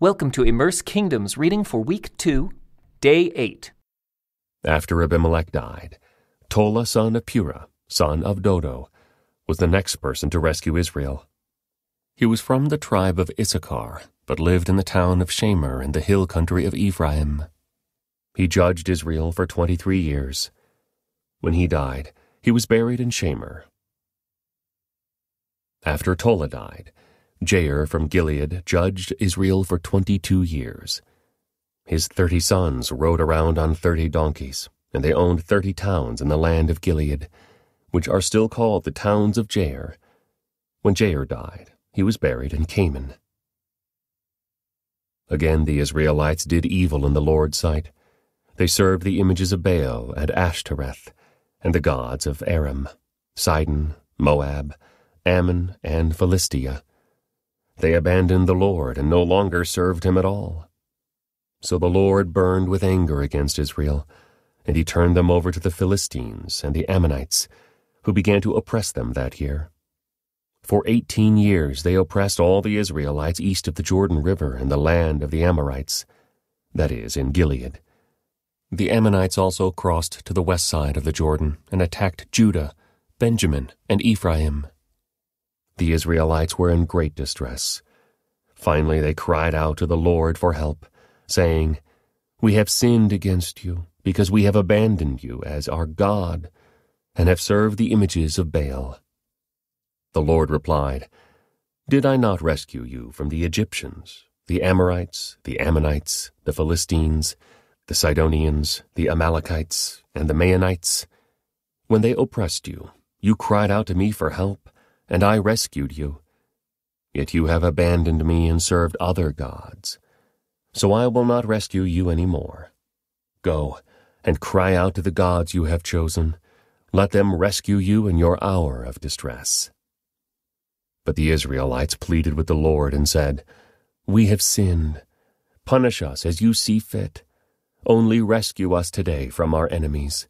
Welcome to Immerse Kingdoms reading for Week 2, Day 8. After Abimelech died, Tola son of Purah, son of Dodo, was the next person to rescue Israel. He was from the tribe of Issachar, but lived in the town of Shamir in the hill country of Ephraim. He judged Israel for 23 years. When he died, he was buried in Shamir. After Tola died, Jair from Gilead judged Israel for 22 years. His 30 sons rode around on 30 donkeys, and they owned 30 towns in the land of Gilead, which are still called the towns of Jair. When Jair died, he was buried in Canaan. Again the Israelites did evil in the Lord's sight. They served the images of Baal and Ashtoreth, and the gods of Aram, Sidon, Moab, Ammon, and Philistia. They abandoned the Lord and no longer served him at all. So the Lord burned with anger against Israel, and he turned them over to the Philistines and the Ammonites, who began to oppress them that year. For 18 years they oppressed all the Israelites east of the Jordan River in the land of the Amorites, that is, in Gilead. The Ammonites also crossed to the west side of the Jordan and attacked Judah, Benjamin, and Ephraim. The Israelites were in great distress. Finally they cried out to the Lord for help, saying, "We have sinned against you, because we have abandoned you as our God, and have served the images of Baal." The Lord replied, "Did I not rescue you from the Egyptians, the Amorites, the Ammonites, the Philistines, the Sidonians, the Amalekites, and the Maonites? When they oppressed you, you cried out to me for help, and I rescued you. Yet you have abandoned me and served other gods. So I will not rescue you any more. Go and cry out to the gods you have chosen. Let them rescue you in your hour of distress." But the Israelites pleaded with the Lord and said, "We have sinned. Punish us as you see fit. Only rescue us today from our enemies."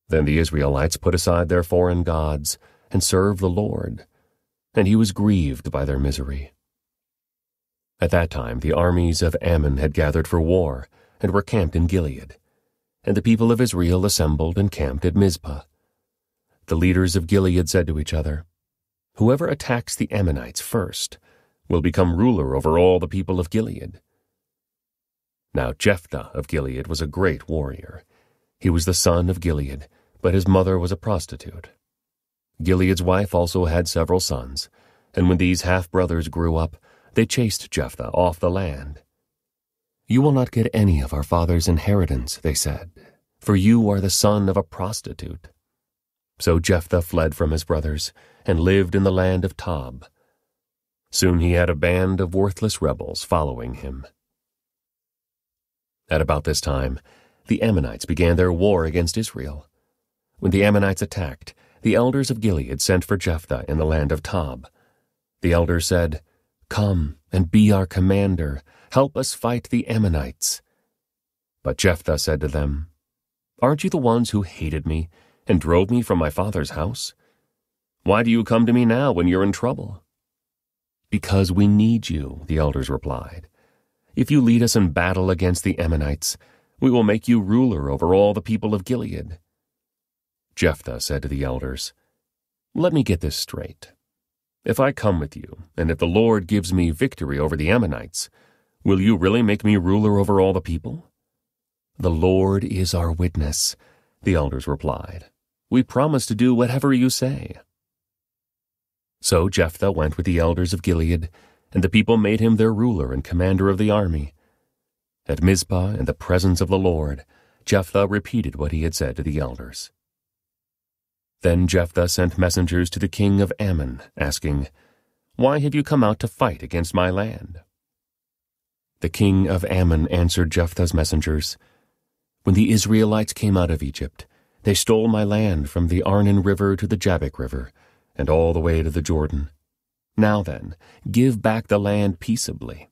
Then the Israelites put aside their foreign gods and served the Lord, and he was grieved by their misery. At that time the armies of Ammon had gathered for war and were camped in Gilead, and the people of Israel assembled and camped at Mizpah. The leaders of Gilead said to each other, "Whoever attacks the Ammonites first will become ruler over all the people of Gilead." Now Jephthah of Gilead was a great warrior. He was the son of Gilead, but his mother was a prostitute. Gilead's wife also had several sons, and when these half-brothers grew up, they chased Jephthah off the land. "You will not get any of our father's inheritance," they said, "for you are the son of a prostitute." So Jephthah fled from his brothers and lived in the land of Tob. Soon he had a band of worthless rebels following him. At about this time, the Ammonites began their war against Israel. When the Ammonites attacked, the elders of Gilead sent for Jephthah in the land of Tob. The elders said, "Come and be our commander. Help us fight the Ammonites." But Jephthah said to them, "Aren't you the ones who hated me and drove me from my father's house? Why do you come to me now when you're in trouble?" "Because we need you," the elders replied. "If you lead us in battle against the Ammonites, we will make you ruler over all the people of Gilead." Jephthah said to the elders, "Let me get this straight. If I come with you, and if the Lord gives me victory over the Ammonites, will you really make me ruler over all the people?" "The Lord is our witness," the elders replied. "We promise to do whatever you say." So Jephthah went with the elders of Gilead, and the people made him their ruler and commander of the army. At Mizpah, in the presence of the Lord, Jephthah repeated what he had said to the elders. Then Jephthah sent messengers to the king of Ammon, asking, "Why have you come out to fight against my land?" The king of Ammon answered Jephthah's messengers, "When the Israelites came out of Egypt, they stole my land from the Arnon River to the Jabbok River, and all the way to the Jordan. Now then, give back the land peaceably."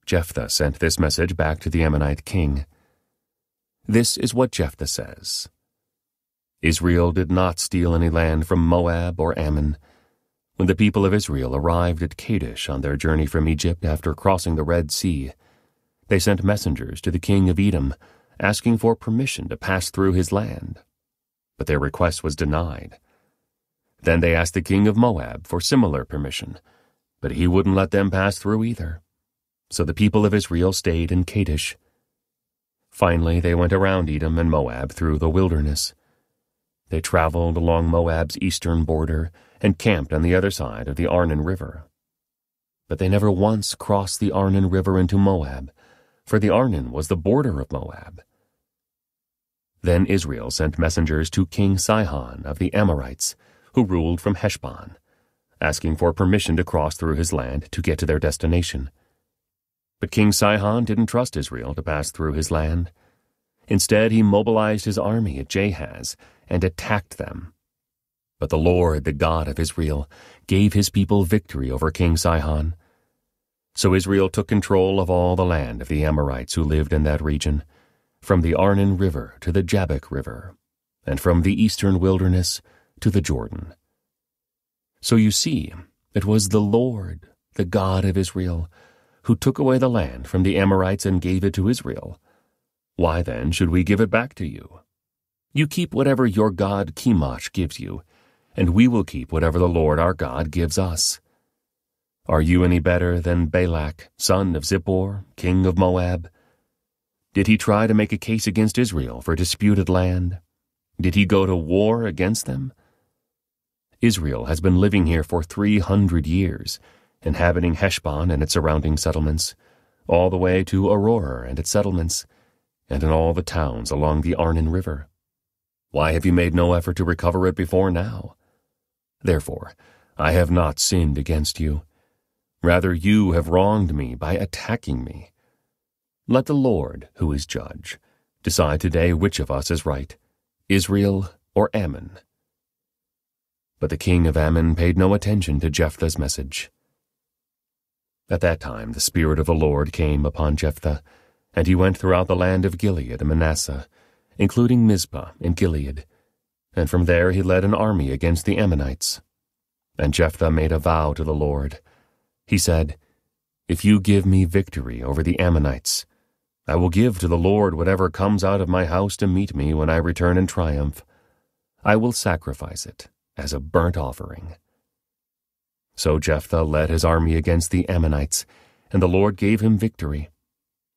Jephthah sent this message back to the Ammonite king. This is what Jephthah says. Israel did not steal any land from Moab or Ammon, When the people of Israel arrived at Kadesh on their journey from Egypt after crossing the Red Sea, they sent messengers to the king of Edom, asking for permission to pass through his land. But their request was denied. Then they asked the king of Moab for similar permission, but he wouldn't let them pass through either. So the people of Israel stayed in Kadesh. Finally, they went around Edom and Moab through the wilderness. They traveled along Moab's eastern border and camped on the other side of the Arnon River. But they never once crossed the Arnon River into Moab, for the Arnon was the border of Moab. Then Israel sent messengers to King Sihon of the Amorites, who ruled from Heshbon, asking for permission to cross through his land to get to their destination. But King Sihon didn't trust Israel to pass through his land. Instead, he mobilized his army at Jahaz and attacked them. But the Lord, the God of Israel, gave his people victory over King Sihon. So Israel took control of all the land of the Amorites who lived in that region, from the Arnon River to the Jabbok River, and from the eastern wilderness to the Jordan. So you see, it was the Lord, the God of Israel, who took away the land from the Amorites and gave it to Israel. Why then should we give it back to you? You keep whatever your god Chemosh gives you, and we will keep whatever the Lord our God gives us. Are you any better than Balak, son of Zippor, king of Moab? Did he try to make a case against Israel for disputed land? Did he go to war against them? Israel has been living here for 300 years, inhabiting Heshbon and its surrounding settlements, all the way to Aroer and its settlements, and in all the towns along the Arnon River. Why have you made no effort to recover it before now? Therefore, I have not sinned against you. Rather, you have wronged me by attacking me. Let the Lord, who is judge, decide today which of us is right, Israel or Ammon. But the king of Ammon paid no attention to Jephthah's message. At that time the Spirit of the Lord came upon Jephthah, and he went throughout the land of Gilead and Manasseh, including Mizpah in Gilead, and from there he led an army against the Ammonites. And Jephthah made a vow to the Lord. He said, "If you give me victory over the Ammonites, I will give to the Lord whatever comes out of my house to meet me when I return in triumph. I will sacrifice it as a burnt offering." So Jephthah led his army against the Ammonites, and the Lord gave him victory.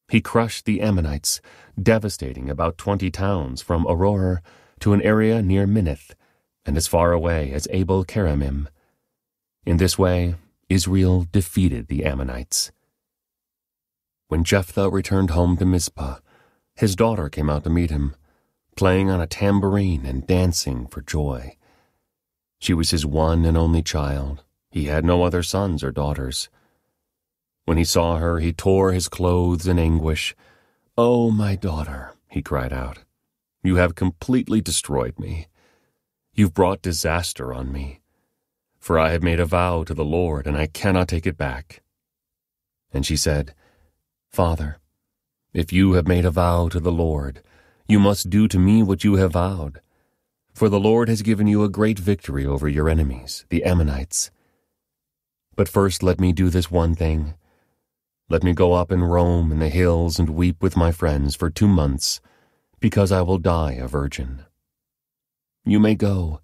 He crushed the Ammonites, devastating about 20 towns from Aroer to an area near Minnith, and as far away as Abel-keramim. In this way, Israel defeated the Ammonites. When Jephthah returned home to Mizpah, his daughter came out to meet him, playing on a tambourine and dancing for joy. She was his one and only child. He had no other sons or daughters. When he saw her, he tore his clothes in anguish. "Oh, my daughter," he cried out, "you have completely destroyed me. You've brought disaster on me. For I have made a vow to the Lord, and I cannot take it back." And she said, "Father, if you have made a vow to the Lord, you must do to me what you have vowed. For the Lord has given you a great victory over your enemies, the Ammonites. But first let me do this one thing. Let me go up and roam in the hills and weep with my friends for 2 months, because I will die a virgin." "You may go,"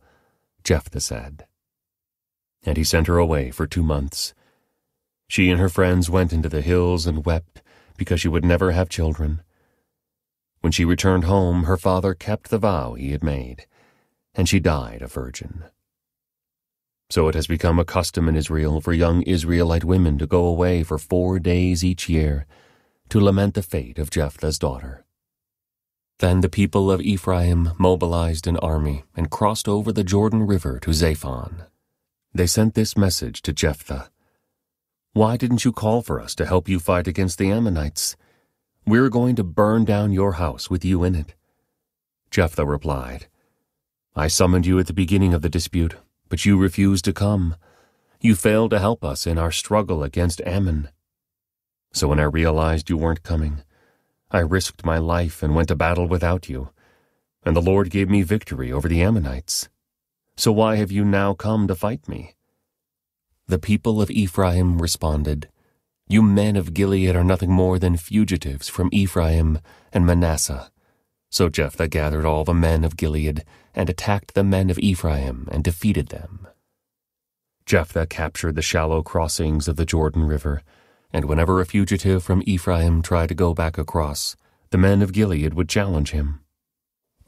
Jephthah said. And he sent her away for 2 months. She and her friends went into the hills and wept because she would never have children. When she returned home, her father kept the vow he had made, and she died a virgin. So it has become a custom in Israel for young Israelite women to go away for 4 days each year to lament the fate of Jephthah's daughter. Then the people of Ephraim mobilized an army and crossed over the Jordan River to Zaphon. They sent this message to Jephthah: "Why didn't you call for us to help you fight against the Ammonites? We're going to burn down your house with you in it." Jephthah replied, "I summoned you at the beginning of the dispute, but you refused to come. You failed to help us in our struggle against Ammon. So when I realized you weren't coming, I risked my life and went to battle without you, and the Lord gave me victory over the Ammonites. So why have you now come to fight me? The people of Ephraim responded, "You men of Gilead are nothing more than fugitives from Ephraim and Manasseh." So Jephthah gathered all the men of Gilead and attacked the men of Ephraim and defeated them. Jephthah captured the shallow crossings of the Jordan River, and whenever a fugitive from Ephraim tried to go back across, the men of Gilead would challenge him.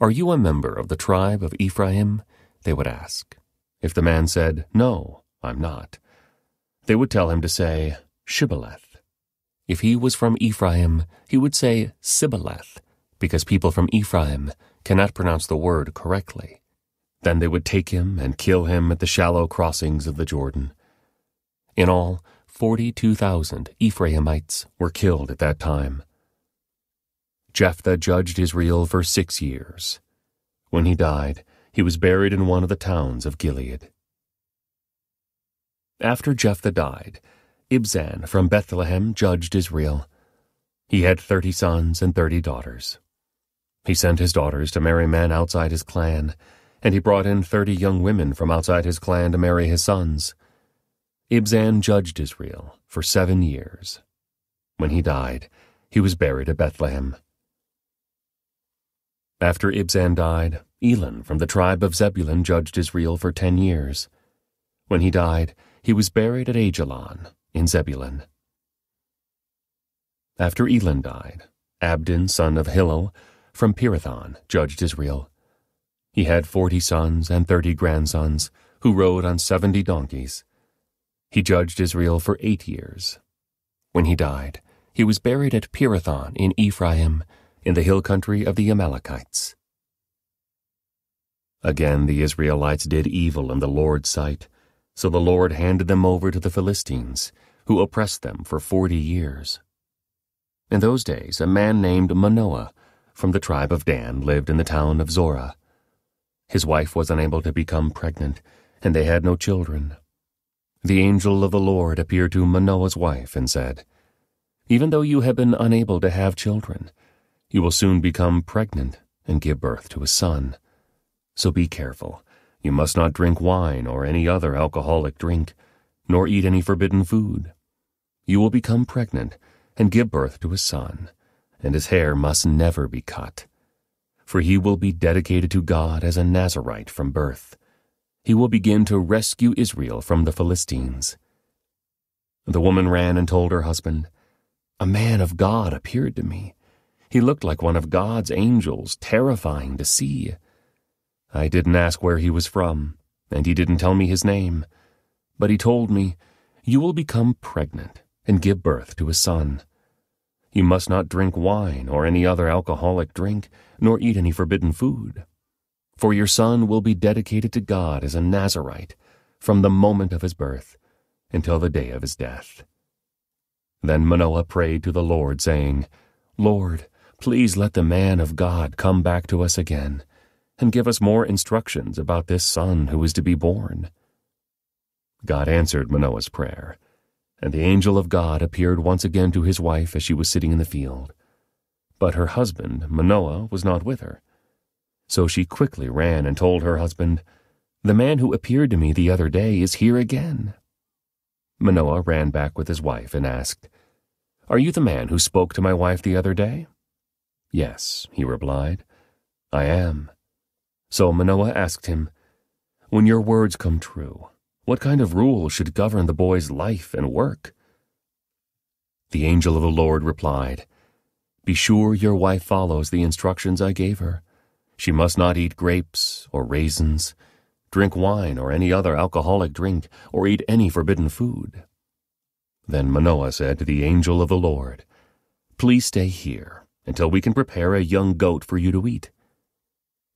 "Are you a member of the tribe of Ephraim?" they would ask. If the man said, "No, I'm not," they would tell him to say, "Shibboleth." If he was from Ephraim, he would say Sibboleth, because people from Ephraim cannot pronounce the word correctly. Then they would take him and kill him at the shallow crossings of the Jordan. In all, 42,000 Ephraimites were killed at that time. Jephthah judged Israel for 6 years. When he died, he was buried in one of the towns of Gilead. After Jephthah died, Ibzan from Bethlehem judged Israel. He had 30 sons and 30 daughters. He sent his daughters to marry men outside his clan, and he brought in 30 young women from outside his clan to marry his sons. Ibzan judged Israel for 7 years. When he died, he was buried at Bethlehem. After Ibzan died, Elon from the tribe of Zebulun judged Israel for 10 years. When he died, he was buried at Ajalon in Zebulun. After Elon died, Abdon, son of Hillel, from Pirathon, judged Israel. He had 40 sons and 30 grandsons, who rode on 70 donkeys. He judged Israel for 8 years. When he died, he was buried at Pirathon in Ephraim, in the hill country of the Amalekites. Again the Israelites did evil in the Lord's sight, so the Lord handed them over to the Philistines, who oppressed them for 40 years. In those days a man named Manoah, from the tribe of Dan, lived in the town of Zorah. His wife was unable to become pregnant, and they had no children. The angel of the Lord appeared to Manoah's wife and said, "Even though you have been unable to have children, you will soon become pregnant and give birth to a son. So be careful. You must not drink wine or any other alcoholic drink, nor eat any forbidden food. You will become pregnant and give birth to a son, and his hair must never be cut. For he will be dedicated to God as a Nazirite from birth. He will begin to rescue Israel from the Philistines." The woman ran and told her husband, "A man of God appeared to me. He looked like one of God's angels, terrifying to see. I didn't ask where he was from, and he didn't tell me his name. But he told me, 'You will become pregnant and give birth to a son. You must not drink wine or any other alcoholic drink, nor eat any forbidden food. For your son will be dedicated to God as a Nazirite from the moment of his birth until the day of his death.' Then Manoah prayed to the Lord, saying, 'Lord, please let the man of God come back to us again, and give us more instructions about this son who is to be born.' God answered Manoah's prayer, and the angel of God appeared once again to his wife as she was sitting in the field. But her husband, Manoah, was not with her. So she quickly ran and told her husband, 'The man who appeared to me the other day is here again.' Manoah ran back with his wife and asked, 'Are you the man who spoke to my wife the other day?' 'Yes,' he replied, 'I am.' So Manoah asked him, 'When your words come true, what kind of rule should govern the boy's life and work?' The angel of the Lord replied, 'Be sure your wife follows the instructions I gave her. She must not eat grapes or raisins, drink wine or any other alcoholic drink, or eat any forbidden food.' Then Manoah said to the angel of the Lord, 'Please stay here until we can prepare a young goat for you to eat.'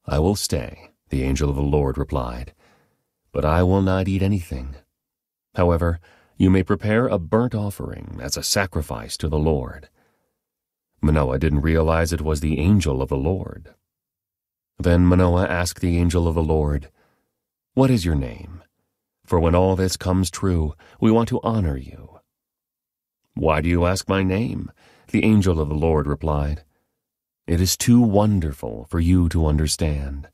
'I will stay,' the angel of the Lord replied, 'but I will not eat anything. However, you may prepare a burnt offering as a sacrifice to the Lord.' Manoah didn't realize it was the angel of the Lord. Then Manoah asked the angel of the Lord, 'What is your name? For when all this comes true, we want to honor you.' 'Why do you ask my name?' the angel of the Lord replied. 'It is too wonderful for you to understand.'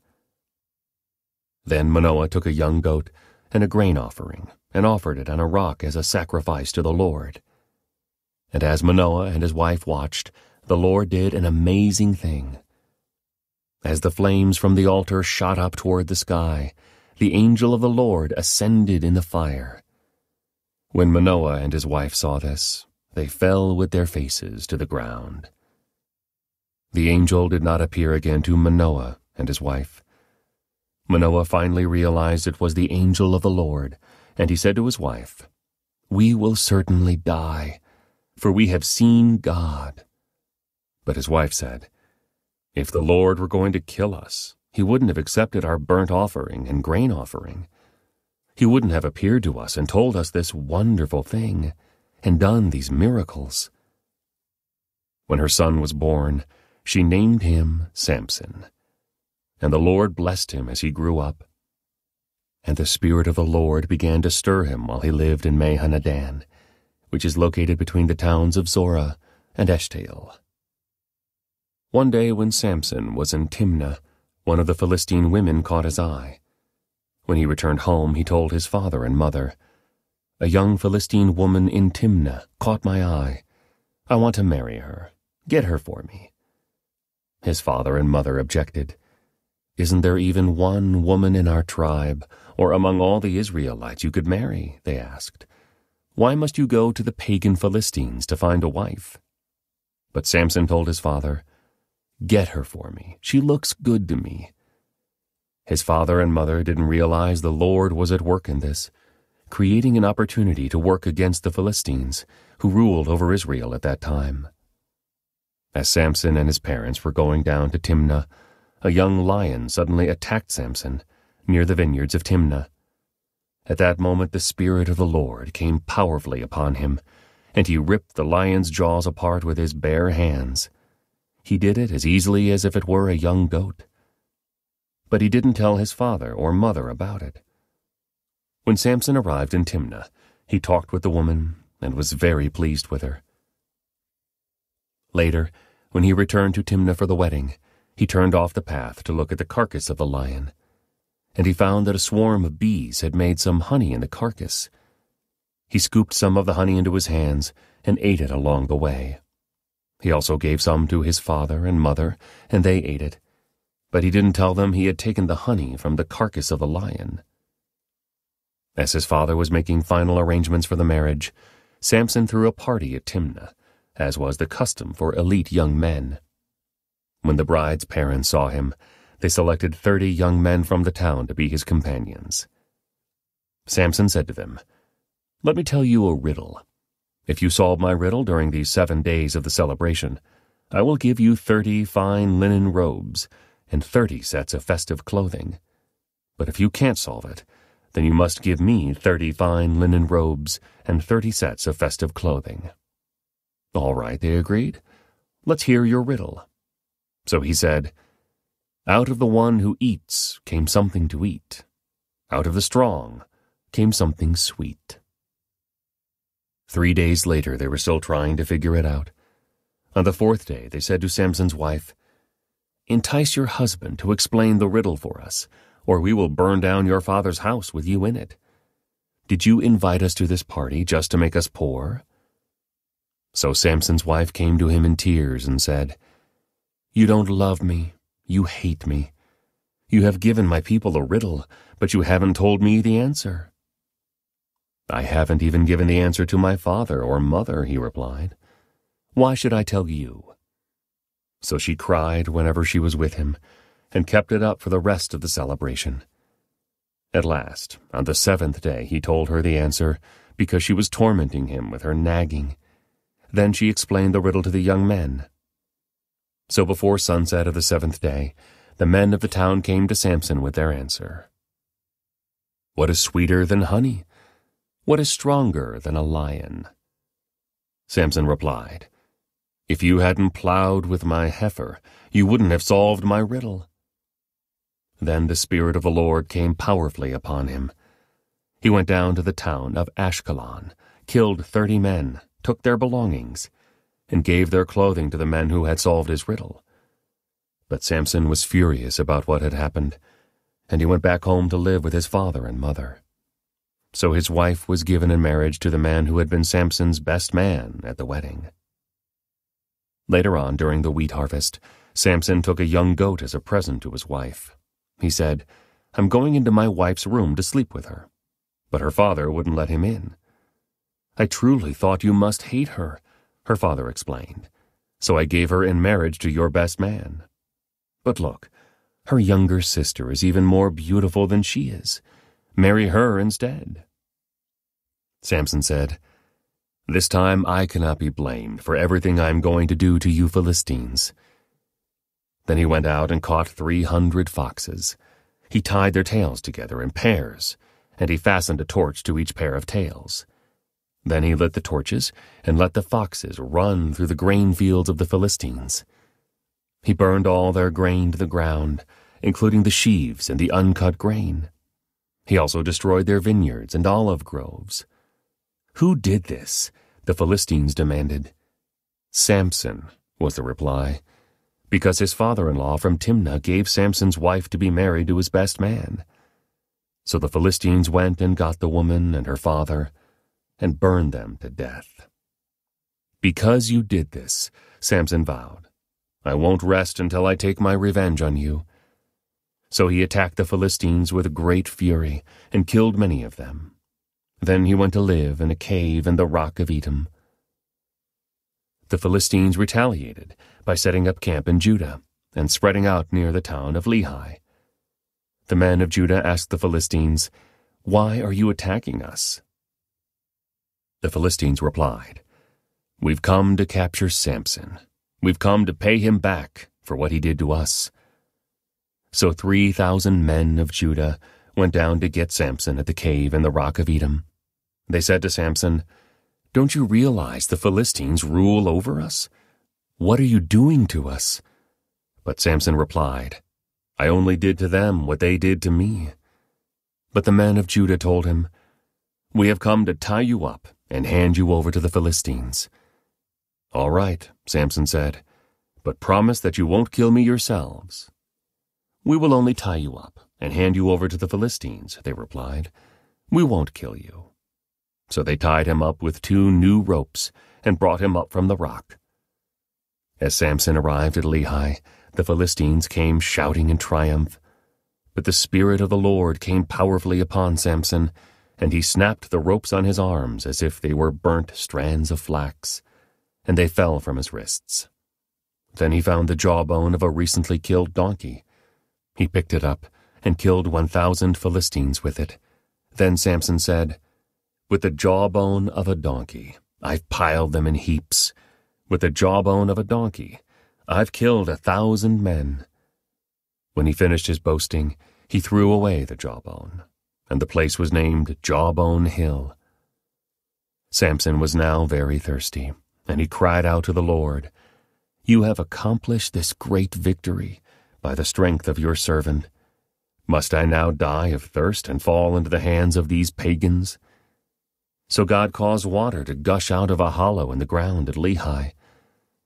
Then Manoah took a young goat, and a grain offering, and offered it on a rock as a sacrifice to the Lord. And as Manoah and his wife watched, the Lord did an amazing thing. As the flames from the altar shot up toward the sky, the angel of the Lord ascended in the fire. When Manoah and his wife saw this, they fell with their faces to the ground. The angel did not appear again to Manoah and his wife. Manoah finally realized it was the angel of the Lord, and he said to his wife, "We will certainly die, for we have seen God." But his wife said, "If the Lord were going to kill us, he wouldn't have accepted our burnt offering and grain offering. He wouldn't have appeared to us and told us this wonderful thing and done these miracles." When her son was born, she named him Samson. And the Lord blessed him as he grew up. And the Spirit of the Lord began to stir him while he lived in Mahanadan, which is located between the towns of Zorah and Eshtaol. One day when Samson was in Timnah, one of the Philistine women caught his eye. When he returned home, he told his father and mother, "A young Philistine woman in Timnah caught my eye. I want to marry her. Get her for me." His father and mother objected. "Isn't there even one woman in our tribe, or among all the Israelites you could marry?" they asked. "Why must you go to the pagan Philistines to find a wife?" But Samson told his father, "Get her for me. She looks good to me." His father and mother didn't realize the Lord was at work in this, creating an opportunity to work against the Philistines, who ruled over Israel at that time. As Samson and his parents were going down to Timnah, a young lion suddenly attacked Samson near the vineyards of Timnah. At that moment the Spirit of the Lord came powerfully upon him, and he ripped the lion's jaws apart with his bare hands. He did it as easily as if it were a young goat. But he didn't tell his father or mother about it. When Samson arrived in Timnah, he talked with the woman and was very pleased with her. Later, when he returned to Timnah for the wedding, he turned off the path to look at the carcass of the lion, and he found that a swarm of bees had made some honey in the carcass. He scooped some of the honey into his hands and ate it along the way. He also gave some to his father and mother, and they ate it, but he didn't tell them he had taken the honey from the carcass of the lion. As his father was making final arrangements for the marriage, Samson threw a party at Timnah, as was the custom for elite young men. When the bride's parents saw him, they selected 30 young men from the town to be his companions. Samson said to them, "Let me tell you a riddle. If you solve my riddle during these 7 days of the celebration, I will give you 30 fine linen robes and 30 sets of festive clothing. But if you can't solve it, then you must give me 30 fine linen robes and 30 sets of festive clothing." "All right," they agreed. "Let's hear your riddle." So he said, "Out of the one who eats came something to eat. Out of the strong came something sweet." 3 days later, they were still trying to figure it out. On the 4th day, they said to Samson's wife, "Entice your husband to explain the riddle for us, or we will burn down your father's house with you in it. Did you invite us to this party just to make us poor?" So Samson's wife came to him in tears and said, "You don't love me. You hate me. You have given my people a riddle, but you haven't told me the answer." "I haven't even given the answer to my father or mother," he replied. "Why should I tell you?" So she cried whenever she was with him, and kept it up for the rest of the celebration. At last, on the 7th day, he told her the answer, because she was tormenting him with her nagging. Then she explained the riddle to the young men. So before sunset of the 7th day, the men of the town came to Samson with their answer. "What is sweeter than honey? What is stronger than a lion?" Samson replied, "If you hadn't plowed with my heifer, you wouldn't have solved my riddle." Then the Spirit of the Lord came powerfully upon him. He went down to the town of Ashkelon, killed 30 men, took their belongings, and gave their clothing to the men who had solved his riddle. But Samson was furious about what had happened, and he went back home to live with his father and mother. So his wife was given in marriage to the man who had been Samson's best man at the wedding. Later on, during the wheat harvest, Samson took a young goat as a present to his wife. He said, "I'm going into my wife's room to sleep with her." But her father wouldn't let him in. "I truly thought you must hate her," her father explained. "So I gave her in marriage to your best man. But look, her younger sister is even more beautiful than she is. Marry her instead." Samson said, "This time I cannot be blamed for everything I am going to do to you Philistines." Then he went out and caught 300 foxes. He tied their tails together in pairs, and he fastened a torch to each pair of tails. Then he lit the torches and let the foxes run through the grain fields of the Philistines. He burned all their grain to the ground, including the sheaves and the uncut grain. He also destroyed their vineyards and olive groves. "Who did this?" the Philistines demanded. "Samson," was the reply, "because his father-in-law from Timnah gave Samson's wife to be married to his best man." So the Philistines went and got the woman and her father and burned them to death. "Because you did this," Samson vowed, "I won't rest until I take my revenge on you." So he attacked the Philistines with great fury and killed many of them. Then he went to live in a cave in the rock of Etam. The Philistines retaliated by setting up camp in Judah and spreading out near the town of Lehi. The men of Judah asked the Philistines, "Why are you attacking us?" The Philistines replied, "We've come to capture Samson. We've come to pay him back for what he did to us." So 3,000 men of Judah went down to get Samson at the cave in the rock of Etam. They said to Samson, "Don't you realize the Philistines rule over us? What are you doing to us?" But Samson replied, "I only did to them what they did to me." But the men of Judah told him, "We have come to tie you up and hand you over to the Philistines." "All right," Samson said, "but promise that you won't kill me yourselves." "We will only tie you up and hand you over to the Philistines," they replied. "We won't kill you." So they tied him up with 2 new ropes and brought him up from the rock. As Samson arrived at Lehi, the Philistines came shouting in triumph. But the Spirit of the Lord came powerfully upon Samson, and he snapped the ropes on his arms as if they were burnt strands of flax, and they fell from his wrists. Then he found the jawbone of a recently killed donkey. He picked it up and killed 1,000 Philistines with it. Then Samson said, "With the jawbone of a donkey, I've piled them in heaps. With the jawbone of a donkey, I've killed 1,000 men." When he finished his boasting, he threw away the jawbone, and the place was named Jawbone Hill. Samson was now very thirsty, and he cried out to the Lord, "You have accomplished this great victory by the strength of your servant. Must I now die of thirst and fall into the hands of these pagans?" So God caused water to gush out of a hollow in the ground at Lehi,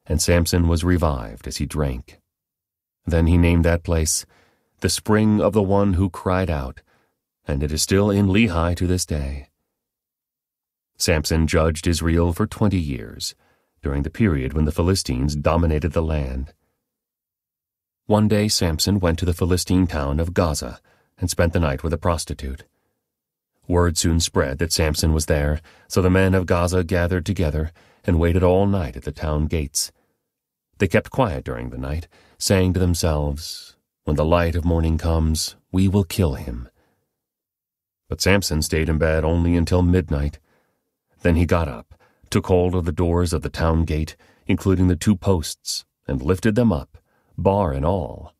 and Samson was revived as he drank. Then he named that place the Spring of the One Who Cried Out, and it is still in Lehi to this day. Samson judged Israel for 20 years, during the period when the Philistines dominated the land. One day Samson went to the Philistine town of Gaza and spent the night with a prostitute. Word soon spread that Samson was there, so the men of Gaza gathered together and waited all night at the town gates. They kept quiet during the night, saying to themselves, "When the light of morning comes, we will kill him." But Samson stayed in bed only until midnight. Then he got up, took hold of the doors of the town gate, including the 2 posts, and lifted them up, bar and all.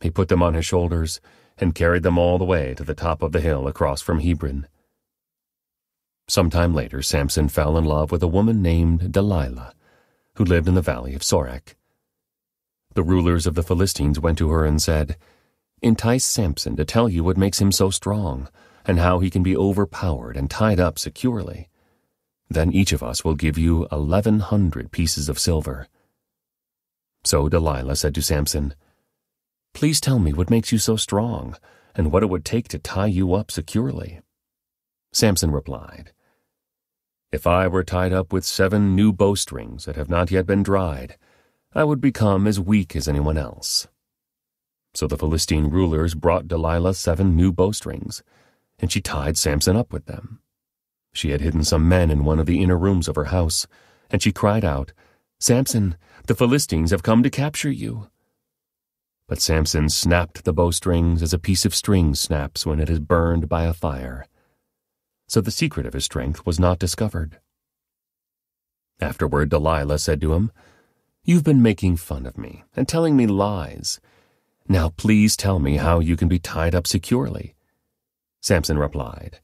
He put them on his shoulders and carried them all the way to the top of the hill across from Hebron. Sometime later, Samson fell in love with a woman named Delilah, who lived in the valley of Sorek. The rulers of the Philistines went to her and said, "Entice Samson to tell you what makes him so strong, and how he can be overpowered and tied up securely. Then each of us will give you 1,100 pieces of silver." So Delilah said to Samson, "Please tell me what makes you so strong, and what it would take to tie you up securely." Samson replied, "If I were tied up with 7 new bowstrings that have not yet been dried, I would become as weak as anyone else." So the Philistine rulers brought Delilah 7 new bowstrings, and she tied Samson up with them. She had hidden some men in one of the inner rooms of her house, and she cried out, "Samson, the Philistines have come to capture you." But Samson snapped the bowstrings as a piece of string snaps when it is burned by a fire. So the secret of his strength was not discovered. Afterward, Delilah said to him, "You've been making fun of me and telling me lies. Now please tell me how you can be tied up securely." Samson replied,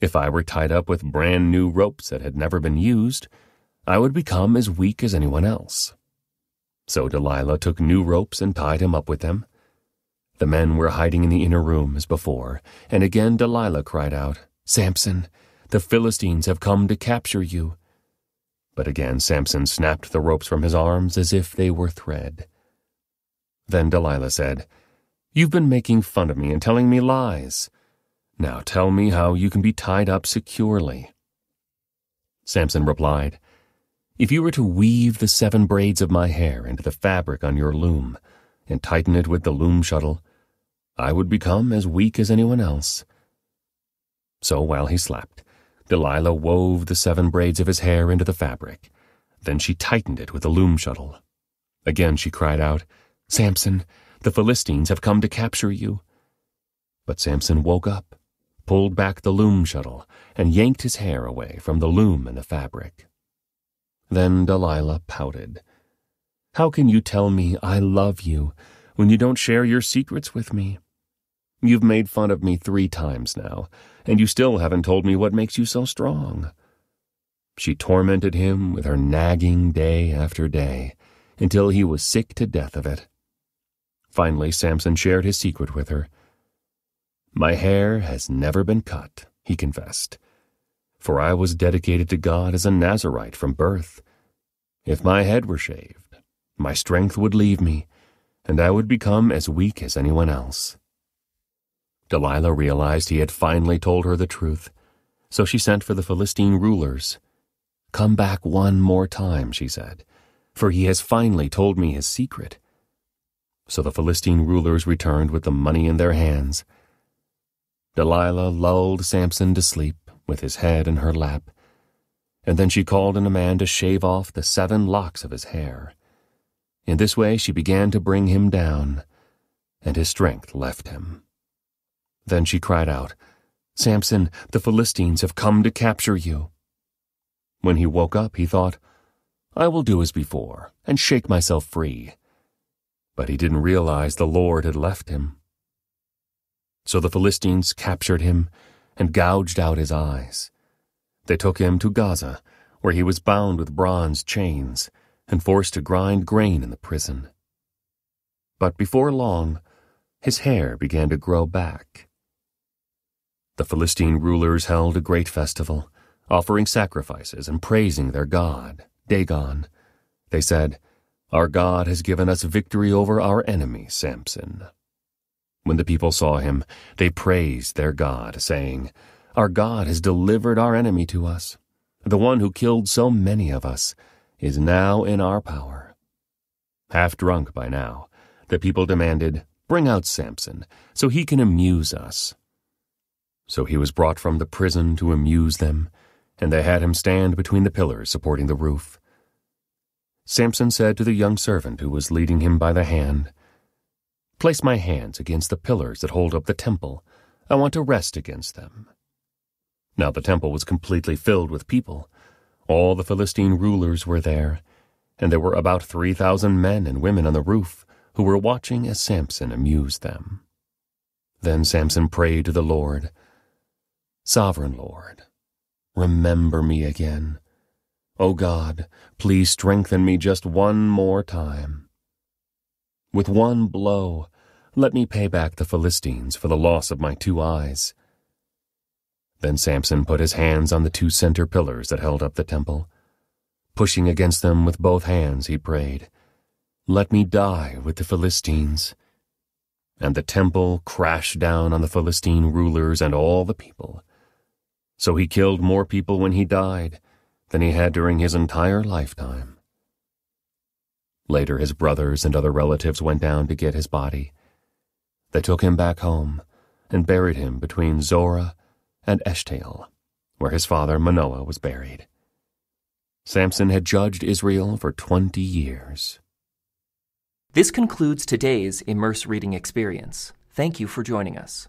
"If I were tied up with brand new ropes that had never been used, I would become as weak as anyone else." So Delilah took new ropes and tied him up with them. The men were hiding in the inner room as before, and again Delilah cried out, "Samson, the Philistines have come to capture you." But again Samson snapped the ropes from his arms as if they were thread. Then Delilah said, "You've been making fun of me and telling me lies. Now tell me how you can be tied up securely." Samson replied, "If you were to weave the 7 braids of my hair into the fabric on your loom and tighten it with the loom shuttle, I would become as weak as anyone else." So while he slept, Delilah wove the 7 braids of his hair into the fabric. Then she tightened it with the loom shuttle. Again she cried out, "Samson, the Philistines have come to capture you." But Samson woke up, pulled back the loom shuttle, and yanked his hair away from the loom and the fabric. Then Delilah pouted. "How can you tell me I love you when you don't share your secrets with me? You've made fun of me 3 times now, and you still haven't told me what makes you so strong." She tormented him with her nagging day after day, until he was sick to death of it. Finally, Samson shared his secret with her. "My hair has never been cut," he confessed, "for I was dedicated to God as a Nazirite from birth. If my head were shaved, my strength would leave me, and I would become as weak as anyone else." Delilah realized he had finally told her the truth, so she sent for the Philistine rulers. "Come back one more time," she said, "for he has finally told me his secret." So the Philistine rulers returned with the money in their hands. Delilah lulled Samson to sleep with his head in her lap, and then she called in a man to shave off the 7 locks of his hair. In this way she began to bring him down, and his strength left him. Then she cried out, "Samson, the Philistines have come to capture you." When he woke up, he thought, "I will do as before and shake myself free." But he didn't realize the Lord had left him. So the Philistines captured him and gouged out his eyes. They took him to Gaza, where he was bound with bronze chains and forced to grind grain in the prison. But before long, his hair began to grow back. The Philistine rulers held a great festival, offering sacrifices and praising their god, Dagon. They said, "Our God has given us victory over our enemy, Samson." When the people saw him, they praised their God, saying, "Our God has delivered our enemy to us. The one who killed so many of us is now in our power." Half drunk by now, the people demanded, "Bring out Samson, so he can amuse us." So he was brought from the prison to amuse them, and they had him stand between the pillars supporting the roof. Samson said to the young servant who was leading him by the hand, "Place my hands against the pillars that hold up the temple. I want to rest against them." Now the temple was completely filled with people. All the Philistine rulers were there, and there were about 3,000 men and women on the roof who were watching as Samson amused them. Then Samson prayed to the Lord, "Sovereign Lord, remember me again. O God, please strengthen me just one more time. With one blow, let me pay back the Philistines for the loss of my 2 eyes." Then Samson put his hands on the 2 center pillars that held up the temple. Pushing against them with both hands, he prayed, "Let me die with the Philistines." And the temple crashed down on the Philistine rulers and all the people. So he killed more people when he died than he had during his entire lifetime. Later, his brothers and other relatives went down to get his body. They took him back home and buried him between Zorah and Eshtaol, where his father Manoah was buried. Samson had judged Israel for 20 years. This concludes today's Immerse reading experience. Thank you for joining us.